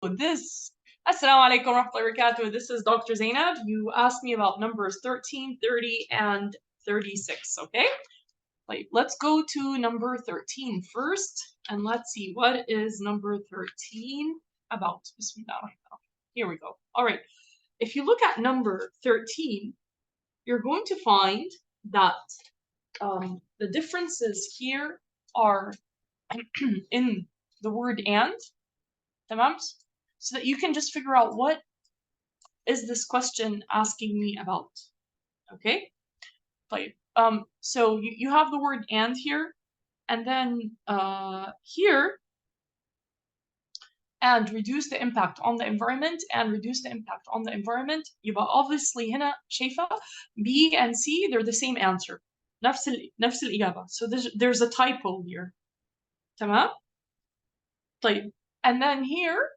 this. Assalamu alaikum wa rahmatullahi wa barakatuh. This is Dr. Zainab. You asked me about numbers 13, 30, and 36, okay? Let's go to number 13 first, and let's see what is number 13 about. Bismillah. Here we go. All right. If you look at number 13, you're going to find that the differences here are in the word and, tamam? So that you can just figure out what is this question asking me about, okay? So you have the word and here, and then here, and reduce the impact on the environment and reduce the impact on the environment. يبقى obviously هنا شايفة B and C, they're the same answer. نفس الإجابة. So there's a typo here. تمام؟ طيب. And then here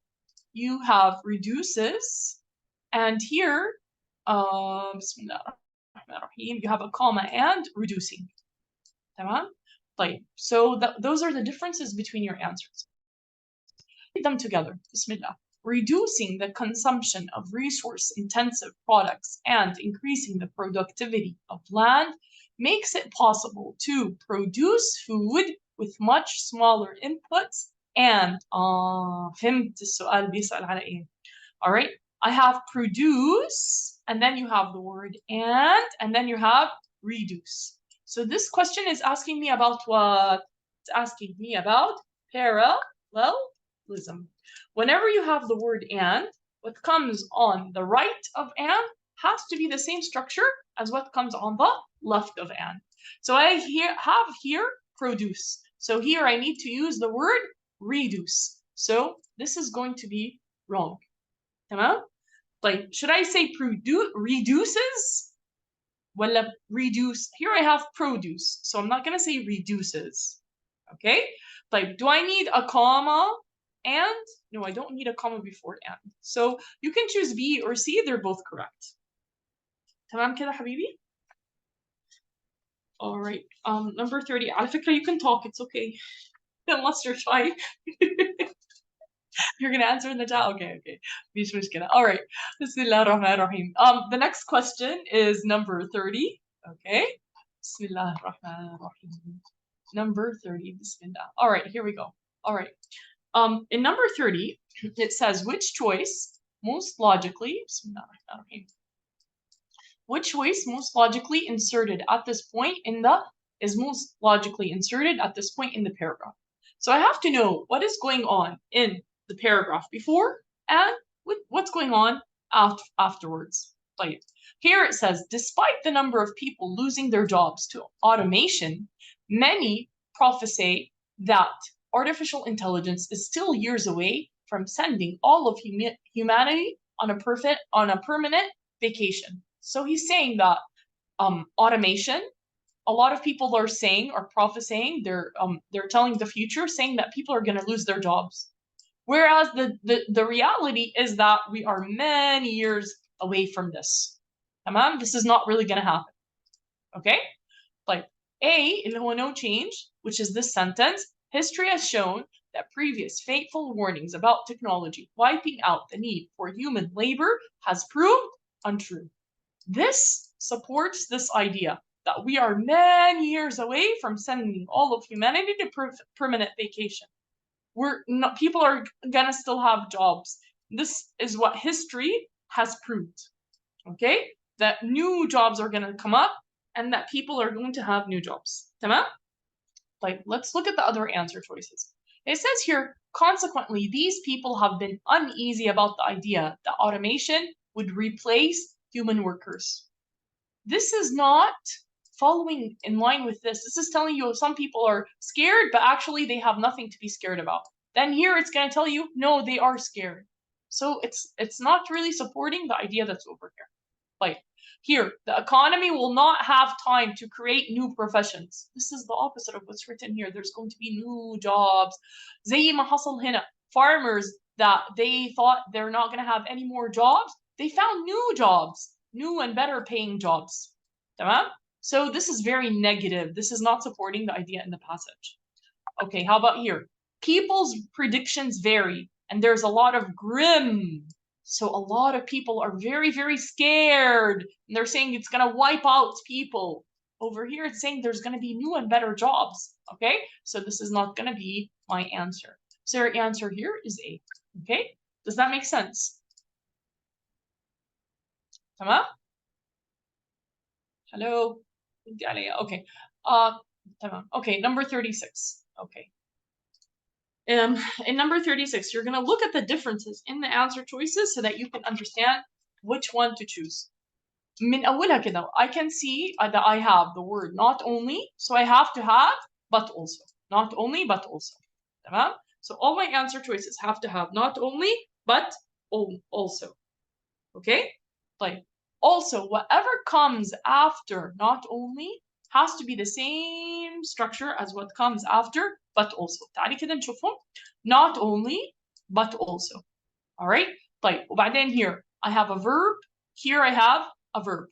you have reduces, and here you have a comma and reducing. تمام؟ طيب. So those are the differences between your answers. Read them together. Bismillah. Reducing the consumption of resource-intensive products and increasing the productivity of land makes it possible to produce food with much smaller inputs and فهمت السؤال بيسأل على إيه. All right, I have produce, and then you have the word and then you have reduce. So this question is asking me about what? It's asking me about parallelism. Whenever you have the word and, what comes on the right of and has to be the same structure as what comes on the left of and. So I have here produce. So here I need to use the word reduce. So this is going to be wrong. تمام؟ طيب, should I say reduces? Well, reduce. Here I have produce, so I'm not going to say reduces. Okay? طيب, do I need a comma and? No, I don't need a comma before and. So you can choose B or C, they're both correct. تمام كده حبيبي? All right. Number 30. على فكرة, you can talk, it's okay. Unless you're shy. You're gonna answer in the chat? Okay. مش مشكلة. All right. Bismillah ar-Rahman ar-Rahim. The next question is number 30. Okay. Bismillah ar-Rahman ar-Rahim. Number 30. Bismillah. All right, here we go. All right. In number 30, it says which choice most logically, Bismillah ar-Rahman ar-Rahim. Which choice most logically inserted at this point in the paragraph. So I have to know what is going on in the paragraph before and what's going on afterwards. Like here it says, despite the number of people losing their jobs to automation, many prophesy that artificial intelligence is still years away from sending all of humanity on a permanent vacation. So he's saying that automation, a lot of people are saying or prophesying, they're telling the future, saying that people are going to lose their jobs. Whereas the reality is that we are many years away from this. Tamam? This is not really going to happen. Okay? Like A, اللي هو no change, which is this sentence, history has shown that previous fateful warnings about technology wiping out the need for human labor has proved untrue. This supports this idea that we are many years away from sending all of humanity to permanent vacation. People are gonna still have jobs. This is what history has proved. Okay, that new jobs are gonna come up and that people are going to have new jobs. تمام? Like, let's look at the other answer choices. It says here, consequently, these people have been uneasy about the idea that automation would replace human workers. This is not following in line with this. This is telling you some people are scared, but actually they have nothing to be scared about. Then here it's going to tell you, no, they are scared. So it's not really supporting the idea that's over here. Like here, the economy will not have time to create new professions. This is the opposite of what's written here. There's going to be new jobs. زي ما حصل هنا. Farmers that they thought they're not going to have any more jobs, they found new jobs, new and better paying jobs. تمام? So this is very negative. This is not supporting the idea in the passage. Okay, how about here? People's predictions vary. and there's a lot of grim. So a lot of people are very, very scared, and they're saying it's going to wipe out people. Over here, it's saying there's going to be new and better jobs. Okay, so this is not going to be my answer. So your answer here is A. Okay, does that make sense? تمام? Hello? Okay. تمام. Okay, number 36. Okay. In number 36, you're going to look at the differences in the answer choices so that you can understand which one to choose. من أولها كده, I can see that I have the word not only, so I have to have but also. Not only, but also. تمام? So all my answer choices have to have not only, but also. Okay? Like, also, whatever comes after not only has to be the same structure as what comes after but also. تعالي كده نشوفهم. Not only, but also. All right? طيب, وبعدين here, I have a verb. Here I have a verb.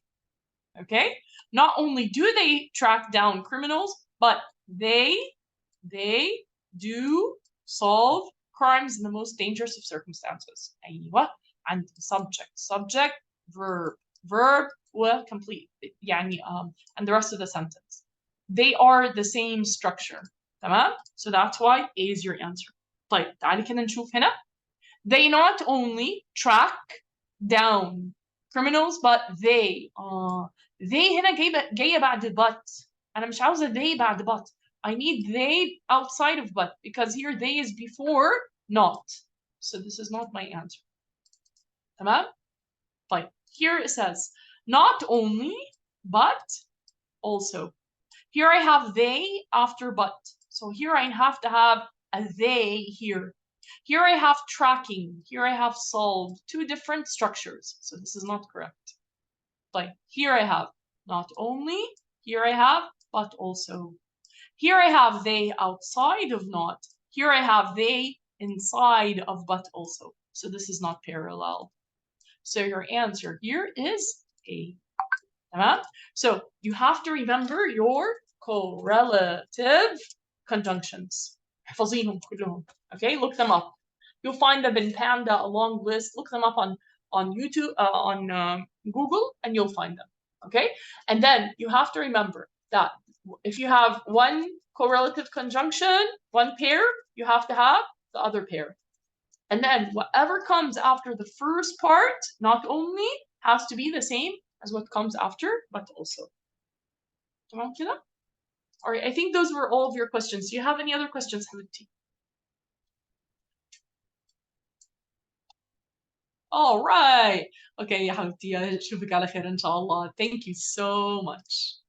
Okay? Not only do they track down criminals, but they do solve crimes in the most dangerous of circumstances. أيوة. And subject, verb will complete يعني and the rest of the sentence. They are the same structure. تمام? So that's why A is your answer. طيب تعالي كده نشوف هنا. They not only track down criminals, but they هنا جاية بعد but. أنا مش عاوزة they بعد but. I need they outside of but, because here they is before not. So this is not my answer. تمام? طيب, here it says not only, but also. Here I have they after but. So here I have to have a they here. Here I have tracking. Here I have solved. Two different structures. So this is not correct. Like, here I have not only. Here I have but also. Here I have they outside of not. Here I have they inside of but also. So this is not parallel. So your answer here is A. So you have to remember your correlative conjunctions. احفظيهم كلهم. Okay, look them up. You'll find them in Panda, a long list. Look them up on YouTube, on Google, and you'll find them. Okay, and then you have to remember that if you have one correlative conjunction, one pair, you have to have the other pair. And then whatever comes after the first part, not only, has to be the same as what comes after, but also. All right, I think those were all of your questions. Do you have any other questions, Habibti? All right. Okay, يا حبيبتي, أشوفك على خير إن شاء الله. Thank you so much.